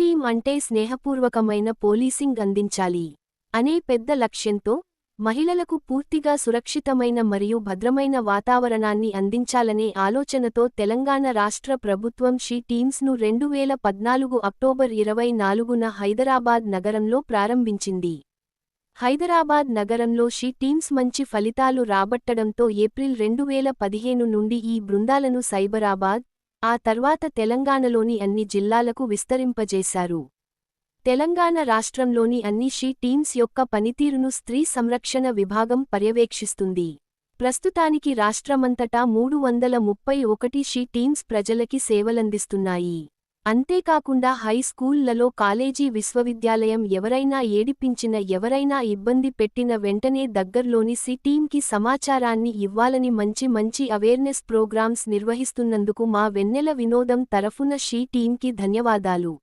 Team అంటే స్నేహపూర్వకమైన policing అందించాలి అనే పెద్ద లక్ష్యంతో మహిళలకు పూర్తిగా సురక్షితమైన మరియు భద్రమైన వాతావరణాన్ని అందించాలనే ఆలోచనతో తెలంగాణ రాష్ట్ర ప్రభుత్వం షీ టీమ్స్ను 2014 అక్టోబర్ 24న హైదరాబాద్ నగరంలో ప్రారంభించింది. హైదరాబాద్ నగరంలో షీ టీమ్స్ మంచి ఫలితాలు రాబట్టడంతో ఏప్రిల్ 2015 నుండి ఈ బృందాలను సైబరాబాద్, ఆ తర్వాత తెలంగాణలోని అన్ని జిల్లాలకు విస్తరింపజేశారు. తెలంగాణ రాష్ట్రంలోని అన్ని షీ టీమ్స్ యొక్క పనితీరును స్త్రీ సంరక్షణ విభాగం పర్యవేక్షిస్తుంది. ప్రస్తుతానికి రాష్ట్రమంతటా 331 షీ టీమ్స్ ప్రజలకి సేవలందిస్తున్నాయి. అంతేకాకుండా హై స్కూళ్లలో కాలేజీ విశ్వవిద్యాలయం ఎవరైనా ఏడిపించిన ఎవరైనా ఇబ్బంది పెట్టిన వెంటనే దగ్గర్లోని షీ టీమ్కి సమాచారాన్ని ఇవ్వాలని మంచి అవేర్నెస్ ప్రోగ్రామ్స్ నిర్వహిస్తున్నందుకు మా వెన్నెల వినోదం తరఫున షీ టీమ్కి ధన్యవాదాలు.